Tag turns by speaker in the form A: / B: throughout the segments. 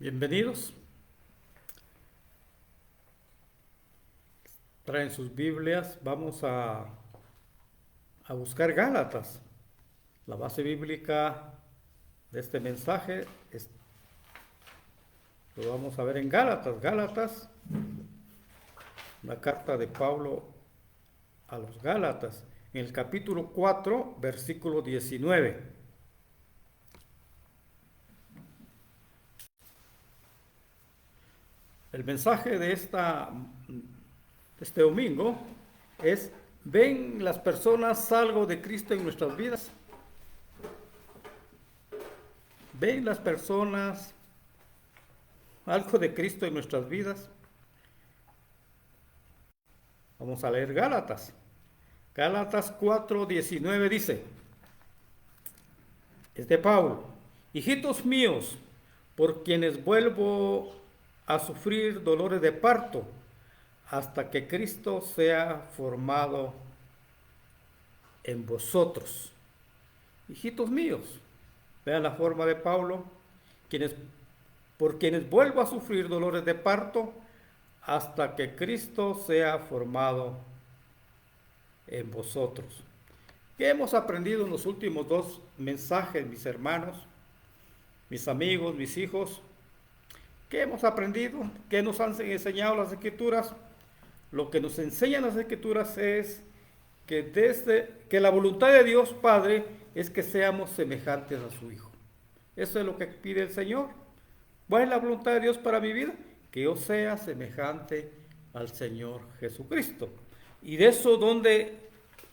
A: Bienvenidos. Traen sus Biblias. Vamos a buscar Gálatas. La base bíblica de este mensaje lo vamos a ver en Gálatas. Gálatas, una carta de Pablo a los Gálatas, en el capítulo 4, versículo 19. El mensaje de este domingo es: ¿ven las personas algo de Cristo en nuestras vidas? ¿Ven las personas algo de Cristo en nuestras vidas? Vamos a leer Gálatas. Gálatas 4:19 dice, es de Pablo: hijitos míos, por quienes vuelvo a sufrir dolores de parto, hasta que Cristo sea formado en vosotros. Hijitos míos, vean la forma de Pablo: por quienes vuelvo a sufrir dolores de parto, hasta que Cristo sea formado en vosotros. ¿Qué hemos aprendido en los últimos dos mensajes, mis hermanos, mis amigos, mis hijos? ¿Qué hemos aprendido? ¿Qué nos han enseñado las Escrituras? Lo que nos enseñan las Escrituras es que la voluntad de Dios Padre es que seamos semejantes a su Hijo. Eso es lo que pide el Señor. ¿Cuál es la voluntad de Dios para mi vida? Que yo sea semejante al Señor Jesucristo. Y de eso,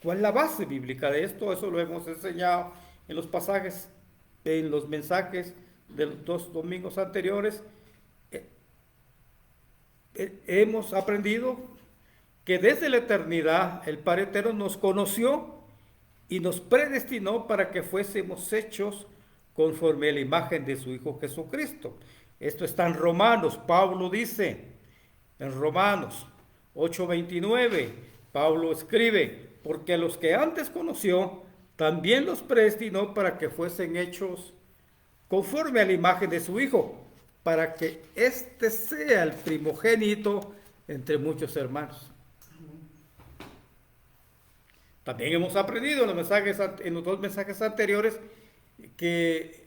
A: ¿cuál es la base bíblica de esto? Eso lo hemos enseñado en los pasajes, en los mensajes de los dos domingos anteriores. Hemos aprendido que desde la eternidad el Padre Eterno nos conoció y nos predestinó para que fuésemos hechos conforme a la imagen de su Hijo Jesucristo. Esto está en Romanos. Pablo dice en Romanos 8:29, Pablo escribe: porque a los que antes conoció, también los predestinó para que fuesen hechos conforme a la imagen de su Hijo, para que éste sea el primogénito entre muchos hermanos. También hemos aprendido en los dos mensajes anteriores que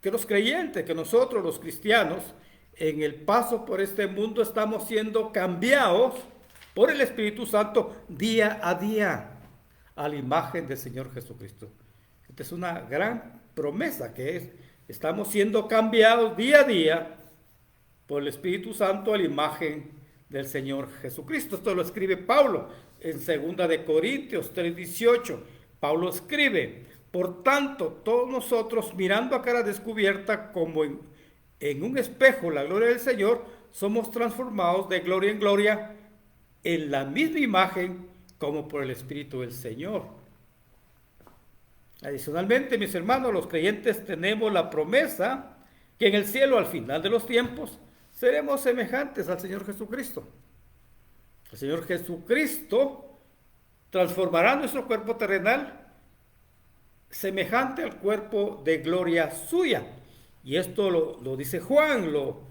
A: los creyentes, que nosotros los cristianos, en el paso por este mundo estamos siendo cambiados por el Espíritu Santo día a día a la imagen del Señor Jesucristo. Esta es una gran promesa, estamos siendo cambiados día a día por el Espíritu Santo a la imagen del Señor Jesucristo. Esto lo escribe Pablo en 2 de Corintios 3:18. Pablo escribe: por tanto, todos nosotros, mirando a cara descubierta como en un espejo la gloria del Señor, somos transformados de gloria en gloria en la misma imagen como por el Espíritu del Señor. Adicionalmente, mis hermanos, los creyentes tenemos la promesa que en el cielo, al final de los tiempos, seremos semejantes al Señor Jesucristo. El Señor Jesucristo transformará nuestro cuerpo terrenal semejante al cuerpo de gloria suya. Y esto lo dice Juan, lo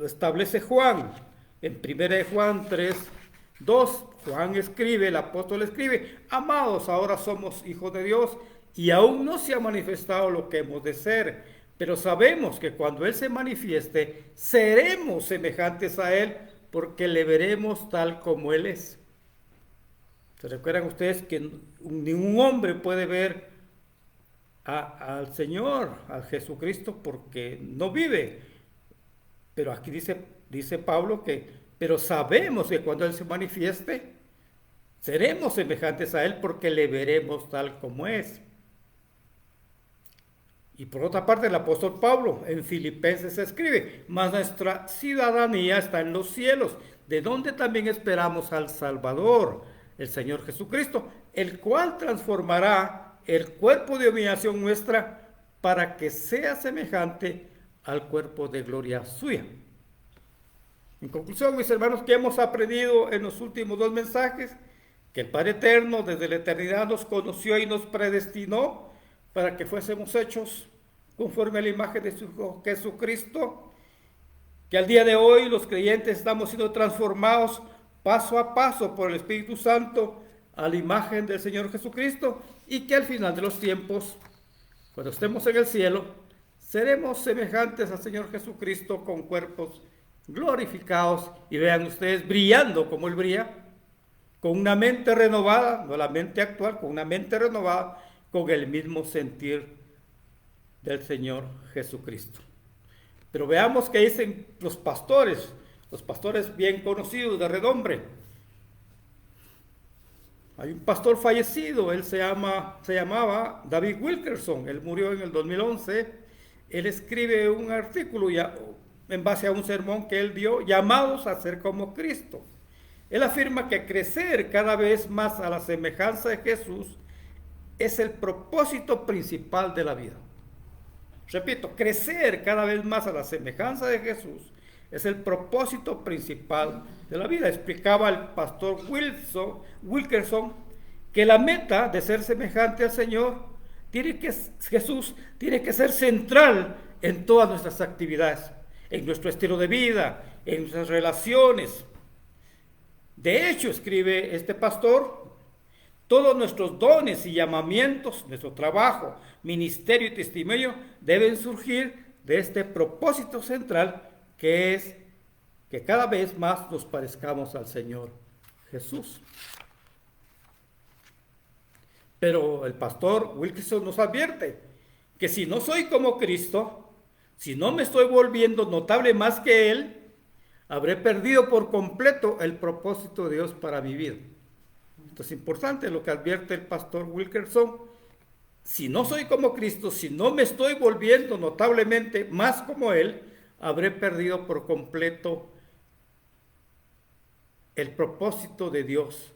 A: establece Juan en 1 Juan 3:2. Juan escribe, el apóstol escribe: amados, ahora somos hijos de Dios y aún no se ha manifestado lo que hemos de ser, pero sabemos que cuando Él se manifieste, seremos semejantes a Él, porque le veremos tal como Él es. ¿Se recuerdan ustedes que ningún hombre puede ver al Señor, al Jesucristo, porque no vive? Pero aquí dice Pablo pero sabemos que cuando Él se manifieste, seremos semejantes a Él, porque le veremos tal como es. Y por otra parte, el apóstol Pablo en Filipenses escribe: mas nuestra ciudadanía está en los cielos, de donde también esperamos al Salvador, el Señor Jesucristo, el cual transformará el cuerpo de humillación nuestra para que sea semejante al cuerpo de gloria suya. En conclusión, mis hermanos, ¿qué hemos aprendido en los últimos dos mensajes? Que el Padre Eterno desde la eternidad nos conoció y nos predestinó para que fuésemos hechos conforme a la imagen de su Hijo Jesucristo, que al día de hoy los creyentes estamos siendo transformados paso a paso por el Espíritu Santo a la imagen del Señor Jesucristo, y que al final de los tiempos, cuando estemos en el cielo, seremos semejantes al Señor Jesucristo con cuerpos glorificados, y vean ustedes brillando como Él brilla, con una mente renovada, no la mente actual, con una mente renovada, con el mismo sentir del Señor Jesucristo. Pero veamos qué dicen los pastores bien conocidos de renombre. Hay un pastor fallecido, él se llamaba David Wilkerson, él murió en el 2011. Él escribe un artículo en base a un sermón que él dio, llamados a ser como Cristo. Él afirma que crecer cada vez más a la semejanza de Jesús es el propósito principal de la vida. Repito, crecer cada vez más a la semejanza de Jesús es el propósito principal de la vida. Explicaba el pastor Wilkerson que la meta de ser semejante al Señor Jesús tiene que ser central en todas nuestras actividades, en nuestro estilo de vida, en nuestras relaciones. De hecho, escribe este pastor, todos nuestros dones y llamamientos, nuestro trabajo, ministerio y testimonio deben surgir de este propósito central, que es que cada vez más nos parezcamos al Señor Jesús. Pero el pastor Wilkerson nos advierte que si no soy como Cristo, si no me estoy volviendo notable más que Él, habré perdido por completo el propósito de Dios para mi vida. Esto es importante lo que advierte el pastor Wilkerson. Si no soy como Cristo, si no me estoy volviendo notablemente más como Él, habré perdido por completo el propósito de Dios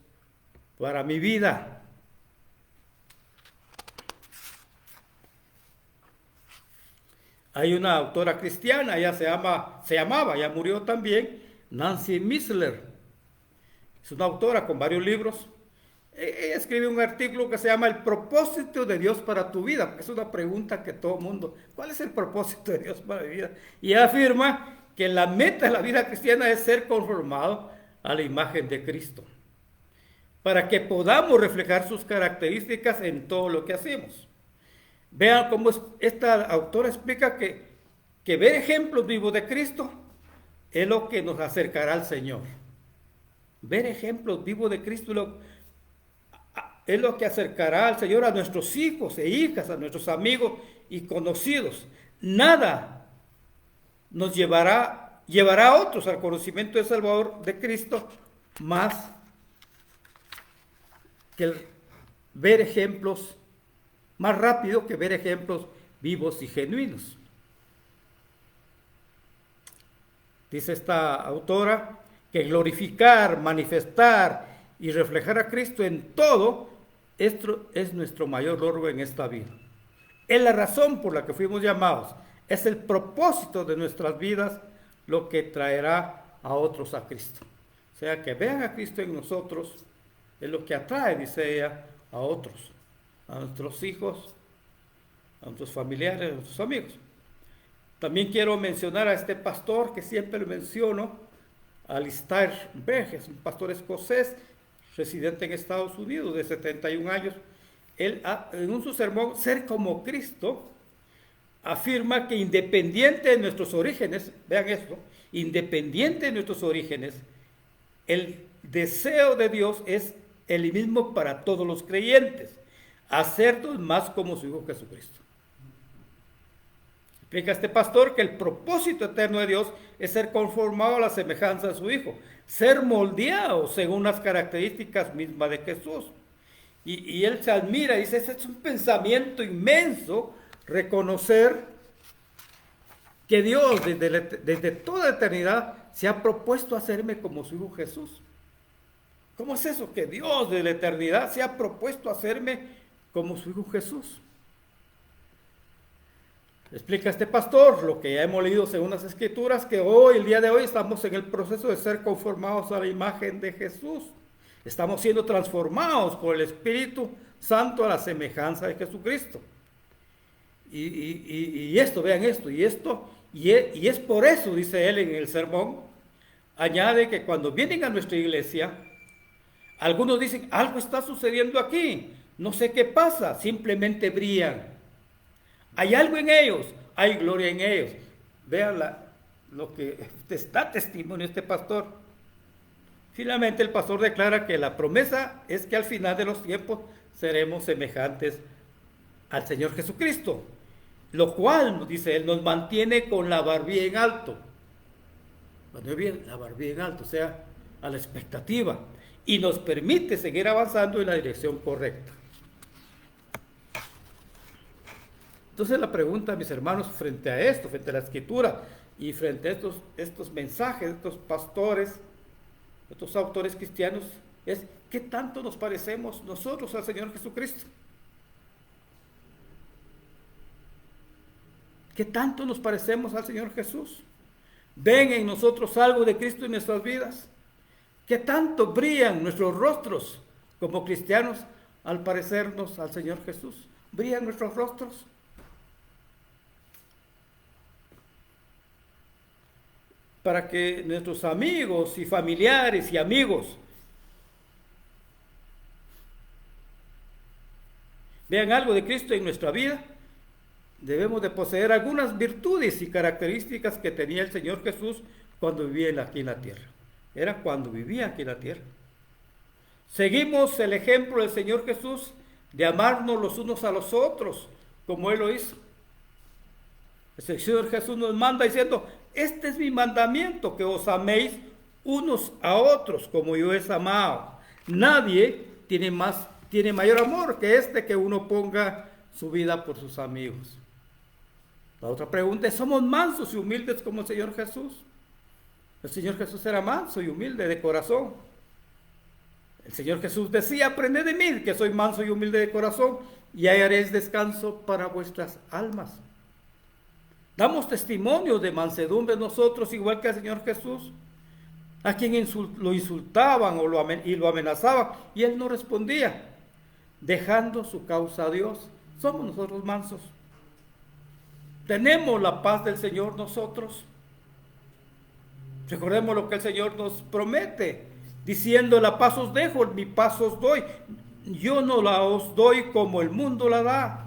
A: para mi vida. Hay una autora cristiana, ella ya murió también, Nancy Missler. Es una autora con varios libros. Ella escribe un artículo que se llama El propósito de Dios para tu vida, porque es una pregunta que todo mundo, ¿cuál es el propósito de Dios para mi vida? Y ella afirma que la meta de la vida cristiana es ser conformado a la imagen de Cristo, para que podamos reflejar sus características en todo lo que hacemos. Vean cómo esta autora explica que ver ejemplos vivos de Cristo es lo que nos acercará al Señor. Ver ejemplos vivos de Cristo es lo que acercará al Señor a nuestros hijos e hijas, a nuestros amigos y conocidos. Nada nos llevará a otros al conocimiento del Salvador de Cristo más que ver ejemplos, más rápido que ver ejemplos vivos y genuinos. Dice esta autora que glorificar, manifestar y reflejar a Cristo en todo, esto es nuestro mayor logro en esta vida. Es la razón por la que fuimos llamados. Es el propósito de nuestras vidas lo que traerá a otros a Cristo. O sea, que vean a Cristo en nosotros es lo que atrae, dice ella, a otros, a nuestros hijos, a nuestros familiares, a nuestros amigos. También quiero mencionar a este pastor que siempre lo menciono, Alistair Begg, es un pastor escocés, residente en Estados Unidos, de 71 años. Él, en su sermón, Ser como Cristo, afirma que independiente de nuestros orígenes, vean esto, independiente de nuestros orígenes, el deseo de Dios es el mismo para todos los creyentes, hacernos más como su Hijo Jesucristo. Explica este pastor que el propósito eterno de Dios es ser conformado a la semejanza de su Hijo, ser moldeado según las características mismas de Jesús. Y él se admira y dice, ese es un pensamiento inmenso, reconocer que Dios desde toda eternidad se ha propuesto hacerme como su Hijo Jesús. ¿Cómo es eso? Que Dios desde la eternidad se ha propuesto hacerme como su Hijo Jesús. Explica este pastor lo que ya hemos leído según las Escrituras, que el día de hoy, estamos en el proceso de ser conformados a la imagen de Jesús. Estamos siendo transformados por el Espíritu Santo a la semejanza de Jesucristo. y esto, vean esto, y esto, y es por eso, dice él en el sermón, añade que cuando vienen a nuestra iglesia, algunos dicen, algo está sucediendo aquí, no sé qué pasa, simplemente brillan. Hay algo en ellos, hay gloria en ellos. Vean lo que está testimonio este pastor. Finalmente el pastor declara que la promesa es que al final de los tiempos seremos semejantes al Señor Jesucristo, lo cual, dice él, nos mantiene con la barbilla en alto. Cuando bien la barbilla en alto, o sea, a la expectativa, y nos permite seguir avanzando en la dirección correcta. Entonces la pregunta, mis hermanos, frente a esto, frente a la escritura y frente a estos mensajes, estos pastores, estos autores cristianos, es ¿qué tanto nos parecemos nosotros al Señor Jesucristo? ¿Qué tanto nos parecemos al Señor Jesús? ¿Ven en nosotros algo de Cristo en nuestras vidas? ¿Qué tanto brillan nuestros rostros como cristianos al parecernos al Señor Jesús? ¿Brillan nuestros rostros? Para que nuestros amigos y familiares y amigos vean algo de Cristo en nuestra vida, debemos de poseer algunas virtudes y características que tenía el Señor Jesús cuando vivía aquí en la tierra. Era cuando vivía aquí en la tierra. Seguimos el ejemplo del Señor Jesús de amarnos los unos a los otros, como Él lo hizo. El Señor Jesús nos manda diciendo, este es mi mandamiento, que os améis unos a otros como yo os he amado. Nadie tiene mayor amor que este, que uno ponga su vida por sus amigos. La otra pregunta es, ¿somos mansos y humildes como el Señor Jesús? El Señor Jesús era manso y humilde de corazón. El Señor Jesús decía, aprended de mí, que soy manso y humilde de corazón, y hallaréis descanso para vuestras almas. Damos testimonio de mansedumbre nosotros, igual que al Señor Jesús, a quien lo insultaban y lo amenazaban, y Él no respondía, dejando su causa a Dios. Somos nosotros mansos. Tenemos la paz del Señor nosotros. Recordemos lo que el Señor nos promete, diciendo, la paz os dejo, mi paz os doy. Yo no la os doy como el mundo la da.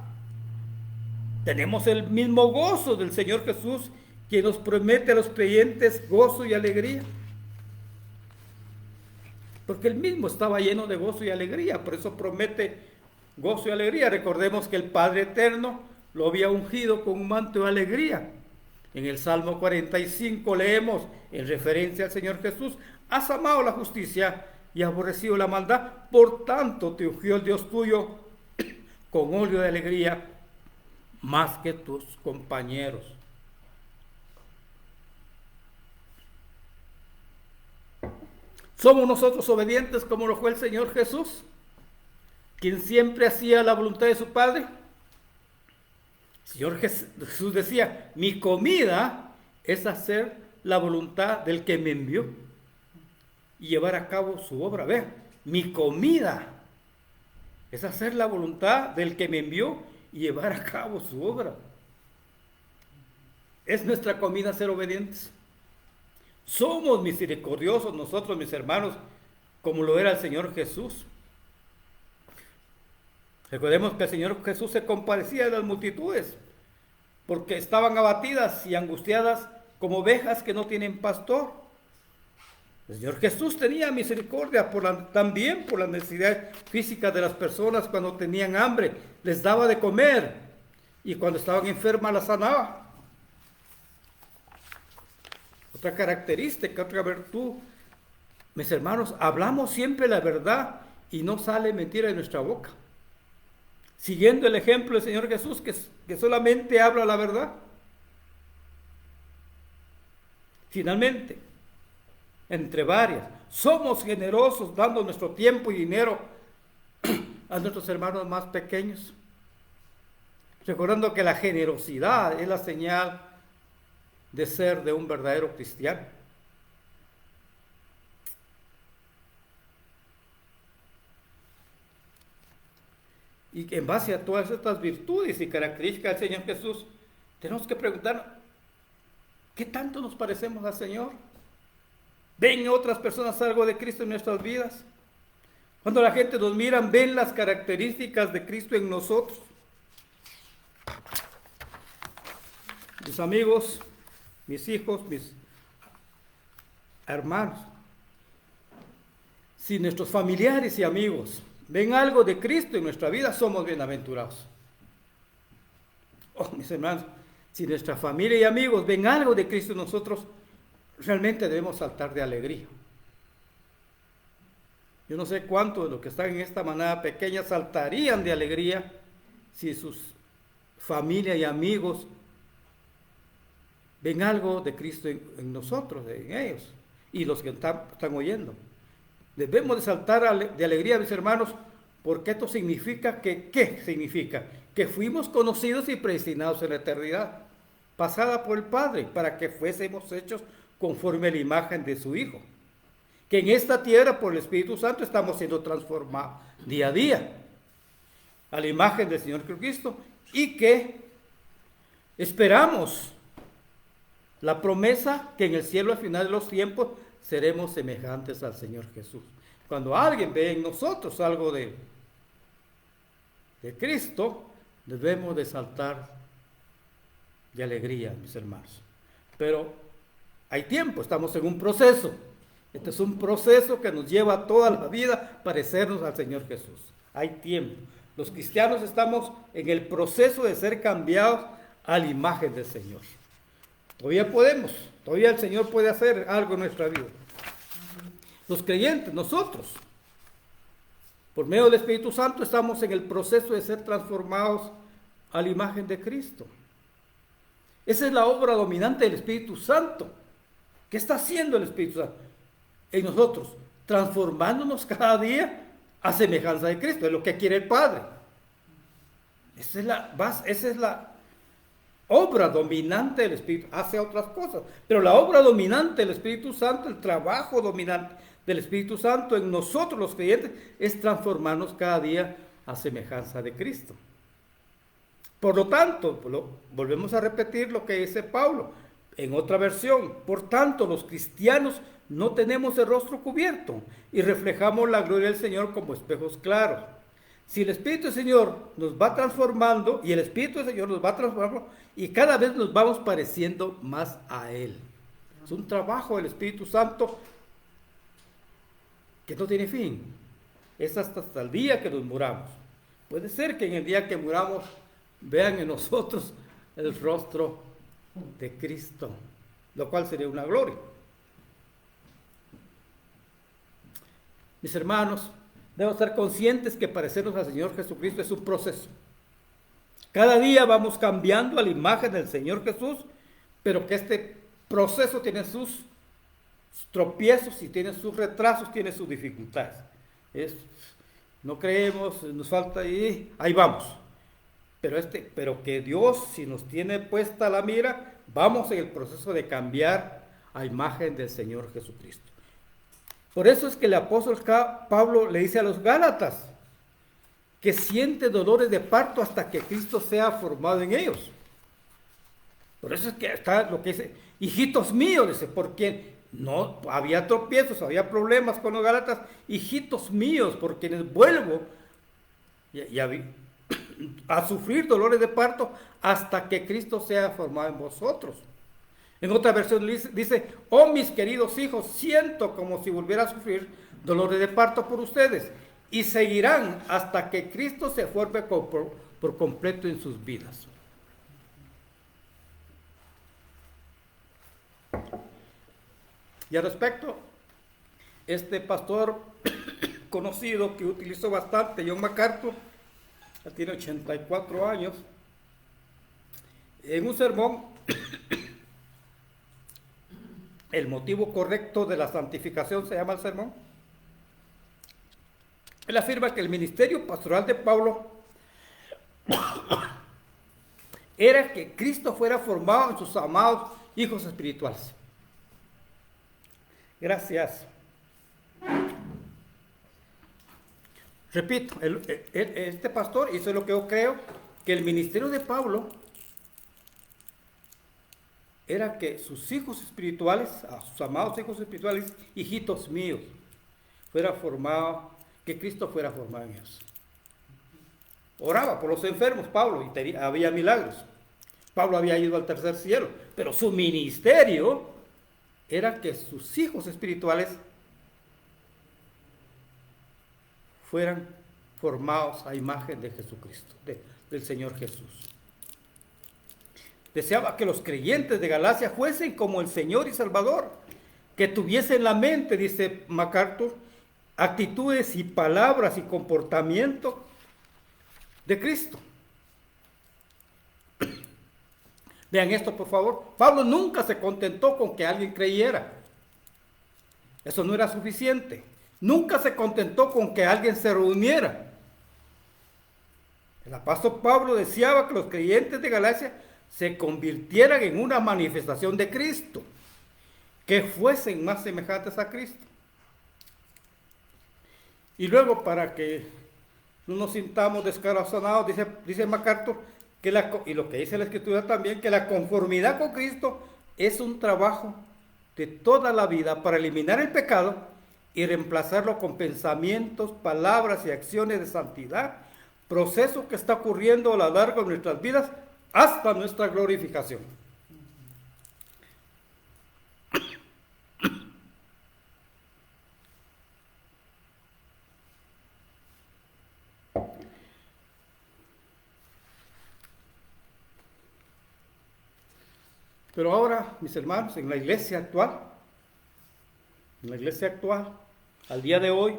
A: Tenemos el mismo gozo del Señor Jesús, que nos promete a los creyentes gozo y alegría. Porque Él mismo estaba lleno de gozo y alegría, por eso promete gozo y alegría. Recordemos que el Padre Eterno lo había ungido con un manto de alegría. En el Salmo 45 leemos, en referencia al Señor Jesús, has amado la justicia y aborrecido la maldad, por tanto te ungió el Dios tuyo con óleo de alegría más que tus compañeros. ¿Somos nosotros obedientes como lo fue el Señor Jesús, quien siempre hacía la voluntad de su Padre? El Señor Jesús decía, mi comida es hacer la voluntad del que me envió y llevar a cabo su obra. Vean, mi comida es hacer la voluntad del que me envió y llevar a cabo su obra. Es nuestra comida ser obedientes. Somos misericordiosos nosotros, mis hermanos, como lo era el Señor Jesús. Recordemos que el Señor Jesús se compadecía de las multitudes, porque estaban abatidas y angustiadas como ovejas que no tienen pastor. El Señor Jesús tenía misericordia también por las necesidades físicas de las personas cuando tenían hambre. Les daba de comer, y cuando estaban enfermas las sanaba. Otra característica, otra virtud, mis hermanos, hablamos siempre la verdad y no sale mentira de nuestra boca. Siguiendo el ejemplo del Señor Jesús, que solamente habla la verdad. Finalmente, entre varias, somos generosos dando nuestro tiempo y dinero a nuestros hermanos más pequeños. Recordando que la generosidad es la señal de ser de un verdadero cristiano. Y en base a todas estas virtudes y características del Señor Jesús, tenemos que preguntar, ¿qué tanto nos parecemos al Señor? ¿Ven otras personas algo de Cristo en nuestras vidas? Cuando la gente nos mira, ven las características de Cristo en nosotros. Mis amigos, mis hijos, mis hermanos, si nuestros familiares y amigos ven algo de Cristo en nuestra vida, somos bienaventurados. Oh, mis hermanos, si nuestra familia y amigos ven algo de Cristo en nosotros, realmente debemos saltar de alegría. Yo no sé cuántos de los que están en esta manada pequeña saltarían de alegría si sus familia y amigos ven algo de Cristo en nosotros, en ellos, y los que están oyendo. Debemos de saltar de alegría, mis hermanos, porque esto significa que, ¿qué significa? Que fuimos conocidos y predestinados en la eternidad, pasada por el Padre, para que fuésemos hechos conforme a la imagen de su Hijo. Que en esta tierra, por el Espíritu Santo, estamos siendo transformados día a día a la imagen del Señor Jesucristo, y que esperamos la promesa que en el cielo al final de los tiempos seremos semejantes al Señor Jesús. Cuando alguien ve en nosotros algo de Cristo, debemos de saltar de alegría, mis hermanos. Pero hay tiempo, estamos en un proceso. Este es un proceso que nos lleva toda la vida a parecernos al Señor Jesús. Hay tiempo. Los cristianos estamos en el proceso de ser cambiados a la imagen del Señor. Todavía podemos, todavía el Señor puede hacer algo en nuestra vida. Los creyentes, nosotros, por medio del Espíritu Santo, estamos en el proceso de ser transformados a la imagen de Cristo. Esa es la obra dominante del Espíritu Santo. ¿Qué está haciendo el Espíritu Santo en nosotros? Transformándonos cada día a semejanza de Cristo. Es lo que quiere el Padre. Esa es la obra dominante del Espíritu. Hace otras cosas, pero la obra dominante del Espíritu Santo, el trabajo dominante del Espíritu Santo en nosotros los creyentes, es transformarnos cada día a semejanza de Cristo. Por lo tanto, volvemos a repetir lo que dice Pablo en otra versión. Por tanto, los cristianos no tenemos el rostro cubierto y reflejamos la gloria del Señor como espejos claros. Si el Espíritu del Señor nos va transformando, y el Espíritu del Señor nos va transformando, y cada vez nos vamos pareciendo más a Él. Es un trabajo del Espíritu Santo que no tiene fin. Es hasta el día que nos muramos. Puede ser que en el día que muramos vean en nosotros el rostro de Cristo, lo cual sería una gloria. Mis hermanos, debemos estar conscientes que parecernos al Señor Jesucristo es un proceso. Cada día vamos cambiando a la imagen del Señor Jesús, pero que este proceso tiene sus tropiezos y tiene sus retrasos, tiene sus dificultades. No creemos, nos falta ahí vamos. Pero que Dios, si nos tiene puesta la mira, vamos en el proceso de cambiar a imagen del Señor Jesucristo. Por eso es que el apóstol Pablo le dice a los Gálatas que siente dolores de parto hasta que Cristo sea formado en ellos. Por eso es que está lo que dice, hijitos míos, dice, porque no había tropiezos, había problemas con los Gálatas, hijitos míos, por quienes vuelvo a sufrir dolores de parto hasta que Cristo sea formado en vosotros. En otra versión dice, oh mis queridos hijos, siento como si volviera a sufrir dolores de parto por ustedes, y seguirán hasta que Cristo se forme por completo en sus vidas. Y al respecto, este pastor conocido que utilizó bastante, John MacArthur, él tiene 84 años, en un sermón, el motivo correcto de la santificación se llama el sermón. Él afirma que el ministerio pastoral de Pablo era que Cristo fuera formado en sus amados hijos espirituales. Gracias. Repito, este pastor, y eso es lo que yo creo, que el ministerio de Pablo era que sus hijos espirituales, a sus amados hijos espirituales, hijitos míos, fuera formado, que Cristo fuera formado en ellos. Oraba por los enfermos Pablo y había milagros. Pablo había ido al tercer cielo, pero su ministerio era que sus hijos espirituales fueran formados a imagen de Jesucristo, del Señor Jesús. Deseaba que los creyentes de Galacia fuesen como el Señor y Salvador, que tuviesen en la mente, dice MacArthur, actitudes y palabras y comportamiento de Cristo. Vean esto, por favor. Pablo nunca se contentó con que alguien creyera. Eso no era suficiente. Nunca se contentó con que alguien se reuniera. El apóstol Pablo deseaba que los creyentes de Galacia se convirtieran en una manifestación de Cristo, que fuesen más semejantes a Cristo. Y luego, para que no nos sintamos descorazonados, dice MacArthur, y lo que dice la Escritura también, que la conformidad con Cristo es un trabajo de toda la vida para eliminar el pecado y reemplazarlo con pensamientos, palabras y acciones de santidad, proceso que está ocurriendo a lo largo de nuestras vidas hasta nuestra glorificación. Pero ahora, mis hermanos, en la iglesia actual, al día de hoy,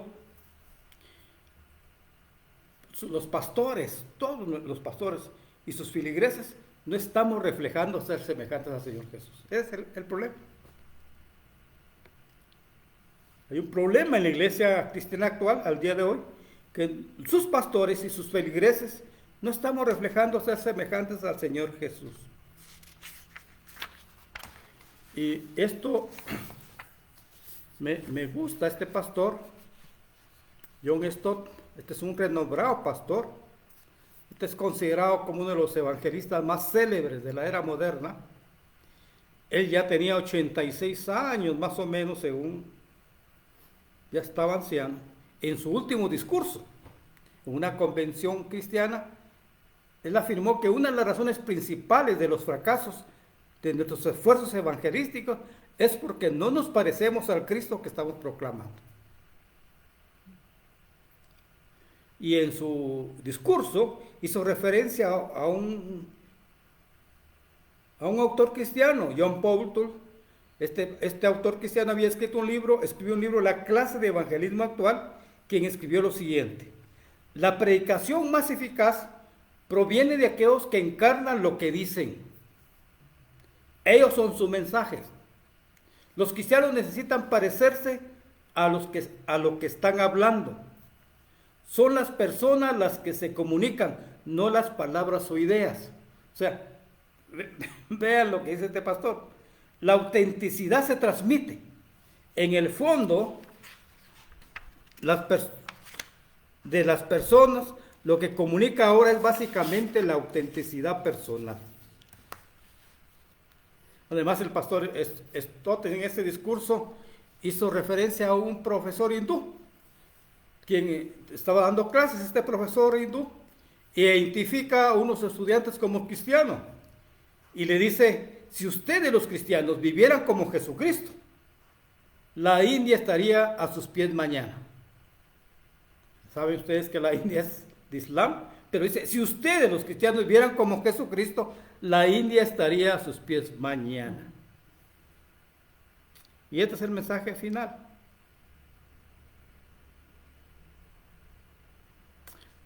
A: los pastores, todos los pastores y sus feligreses, no estamos reflejando ser semejantes al Señor Jesús. Ese es el problema. Hay un problema en la iglesia cristiana actual, al día de hoy, que sus pastores y sus feligreses no estamos reflejando ser semejantes al Señor Jesús. Y esto me gusta, este pastor, John Stott. Este es un renombrado pastor. Este es considerado como uno de los evangelistas más célebres de la era moderna. Él ya tenía 86 años, más o menos, según ya estaba anciano. En su último discurso, en una convención cristiana, él afirmó que una de las razones principales de los fracasos de nuestros esfuerzos evangelísticos es porque no nos parecemos al Cristo que estamos proclamando. Y en su discurso hizo referencia a un autor cristiano, John Paul. Este autor cristiano había escribió un libro, La clase de evangelismo actual, quien escribió lo siguiente: la predicación más eficaz proviene de aquellos que encarnan lo que dicen. Ellos son sus mensajes. Los cristianos necesitan parecerse a lo que están hablando. Son las personas las que se comunican, no las palabras o ideas. O sea, vean lo que dice este pastor. La autenticidad se transmite. En el fondo, de las personas, lo que comunica ahora es básicamente la autenticidad personal. Además, el pastor Stott en este discurso hizo referencia a un profesor hindú, quien estaba dando clases. Este profesor hindú identifica a unos estudiantes como cristianos y le dice: si ustedes los cristianos vivieran como Jesucristo, la India estaría a sus pies mañana. Saben ustedes que la India es de Islam, pero dice: si ustedes los cristianos vivieran como Jesucristo, la India estaría a sus pies mañana. Y este es el mensaje final.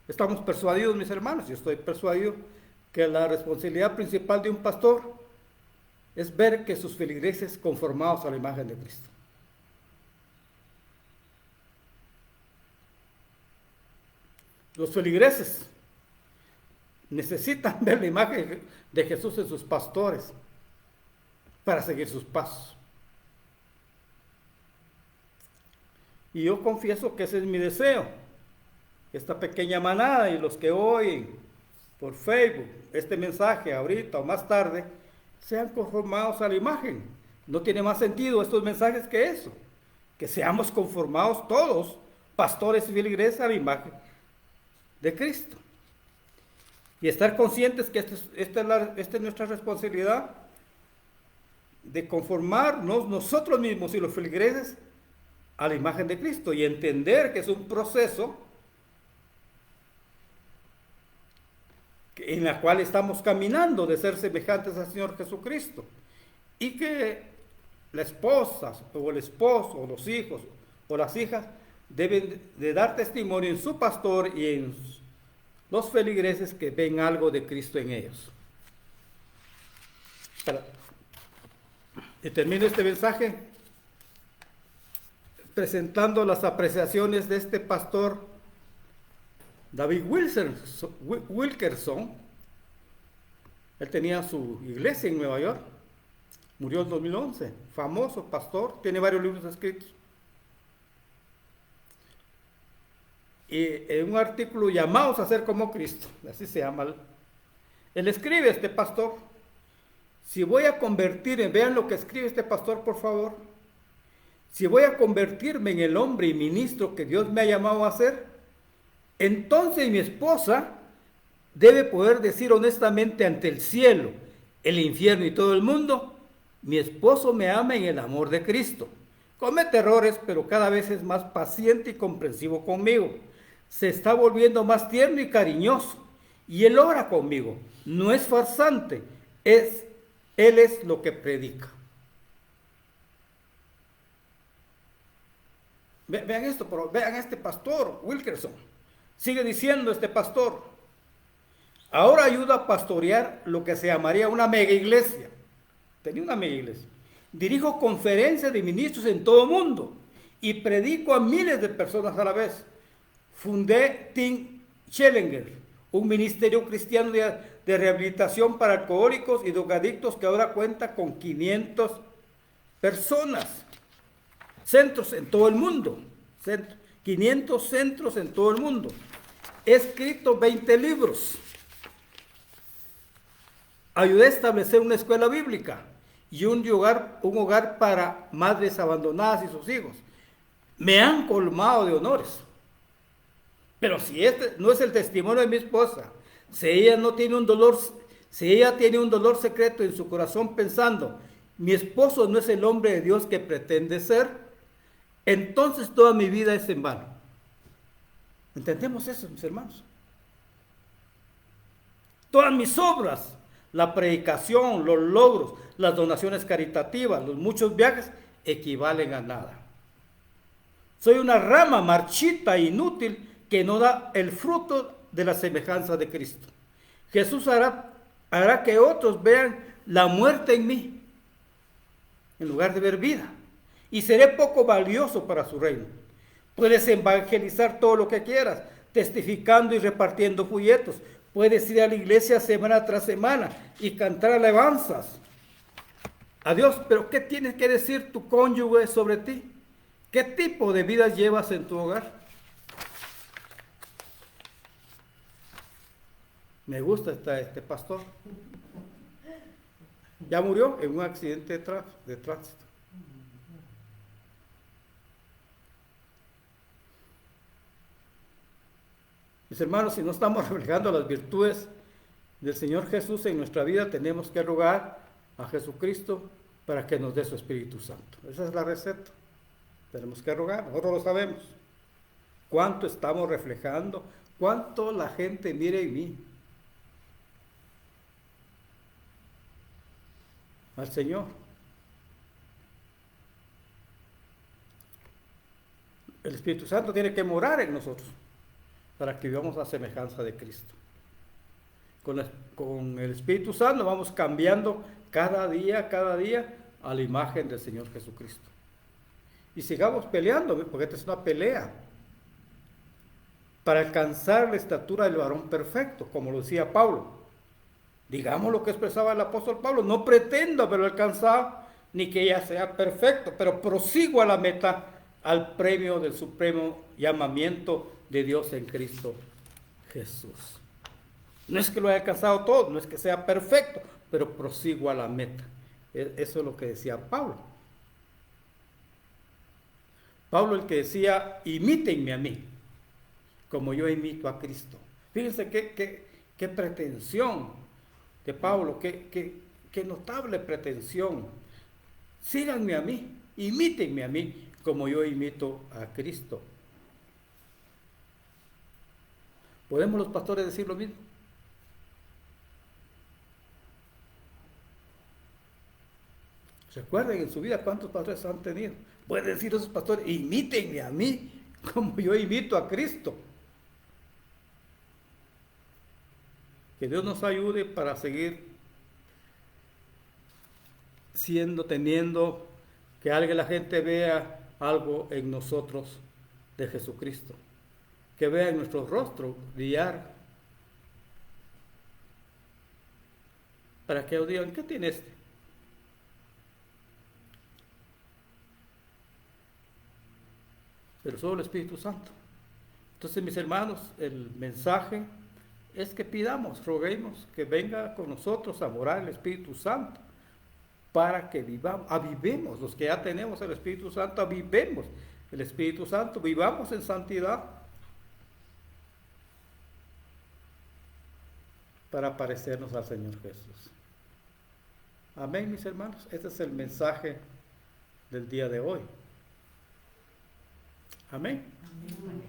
A: Estamos persuadidos, mis hermanos, yo estoy persuadido, que la responsabilidad principal de un pastor es ver que sus feligreses conformados a la imagen de Cristo. Los feligreses necesitan ver la imagen de Jesús en sus pastores para seguir sus pasos. Y yo confieso que ese es mi deseo, esta pequeña manada y los que oyen por Facebook este mensaje ahorita o más tarde, sean conformados a la imagen. No tiene más sentido estos mensajes que eso, que seamos conformados todos, pastores y feligreses, a la imagen de Cristo. Y estar conscientes que esta es nuestra responsabilidad, de conformarnos nosotros mismos y los feligreses a la imagen de Cristo, y entender que es un proceso en el cual estamos caminando de ser semejantes al Señor Jesucristo, y que la esposa o el esposo o los hijos o las hijas deben de dar testimonio en su pastor y en los feligreses que ven algo de Cristo en ellos. Y termino este mensaje presentando las apreciaciones de este pastor David Wilkerson. Él tenía su iglesia en Nueva York, murió en 2011, famoso pastor, tiene varios libros escritos. Y en un artículo, Llamados a ser como Cristo, así se llama. Él escribe, este pastor, si voy a convertirme, vean lo que escribe este pastor, por favor, si voy a convertirme en el hombre y ministro que Dios me ha llamado a ser, entonces mi esposa debe poder decir honestamente ante el cielo, el infierno y todo el mundo, mi esposo me ama en el amor de Cristo. Comete errores, pero cada vez es más paciente y comprensivo conmigo. Se está volviendo más tierno y cariñoso. Y él ora conmigo. No es farsante, él es lo que predica. Vean esto, vean a este pastor Wilkerson. Sigue diciendo este pastor, ahora ayuda a pastorear lo que se llamaría una mega iglesia. Tenía una mega iglesia. Dirijo conferencias de ministros en todo el mundo y predico a miles de personas a la vez. Fundé Tim Challenger, un ministerio cristiano de rehabilitación para alcohólicos y drogadictos que ahora cuenta con 500 personas. Centros en todo el mundo. 500 centros en todo el mundo. He escrito 20 libros. Ayudé a establecer una escuela bíblica y un hogar para madres abandonadas y sus hijos. Me han colmado de honores. Pero si este no es el testimonio de mi esposa, si ella tiene un dolor secreto en su corazón pensando, mi esposo no es el hombre de Dios que pretende ser, entonces toda mi vida es en vano. ¿Entendemos eso, mis hermanos? Todas mis obras, la predicación, los logros, las donaciones caritativas, los muchos viajes, equivalen a nada. Soy una rama marchita e inútil que no da el fruto de la semejanza de Cristo. Jesús hará que otros vean la muerte en mí, en lugar de ver vida, y seré poco valioso para su reino. Puedes evangelizar todo lo que quieras, testificando y repartiendo folletos. Puedes ir a la iglesia semana tras semana y cantar alabanzas a Dios, pero ¿qué tienes que decir tu cónyuge sobre ti? ¿Qué tipo de vida llevas en tu hogar? Me gusta este pastor. Ya murió en un accidente de tránsito. Mis hermanos, si no estamos reflejando las virtudes del Señor Jesús en nuestra vida, tenemos que rogar a Jesucristo para que nos dé su Espíritu Santo. Esa es la receta. Tenemos que rogar, nosotros lo sabemos. ¿Cuánto estamos reflejando? ¿Cuánto la gente mira en mí? Al Señor. El Espíritu Santo tiene que morar en nosotros para que vivamos a semejanza de Cristo. Con el Espíritu Santo vamos cambiando cada día a la imagen del Señor Jesucristo. Y sigamos peleando, porque esta es una pelea para alcanzar la estatura del varón perfecto, como lo decía Pablo. Digamos lo que expresaba el apóstol Pablo, no pretendo haberlo alcanzado, ni que ella sea perfecto, pero prosigo a la meta, al premio del supremo llamamiento de Dios en Cristo Jesús. No es que lo haya alcanzado todo, no es que sea perfecto, pero prosigo a la meta. Eso es lo que decía Pablo. Pablo el que decía, imítenme a mí, como yo imito a Cristo. Fíjense qué pretensión de Pablo, qué notable pretensión. Síganme a mí, imítenme a mí, como yo imito a Cristo. ¿Podemos los pastores decir lo mismo? Recuerden en su vida cuántos pastores han tenido. Pueden decir esos pastores, imítenme a mí, como yo imito a Cristo. Que Dios nos ayude para seguir teniendo, que la gente vea algo en nosotros de Jesucristo. Que vea en nuestro rostro brillar. Para que ellos digan, ¿qué tiene este? Pero solo el Espíritu Santo. Entonces, mis hermanos, el mensaje es que pidamos, roguemos que venga con nosotros a morar el Espíritu Santo para que avivemos, los que ya tenemos el Espíritu Santo, avivemos el Espíritu Santo, vivamos en santidad para parecernos al Señor Jesús. Amén, mis hermanos. Este es el mensaje del día de hoy. Amén.
B: Amén.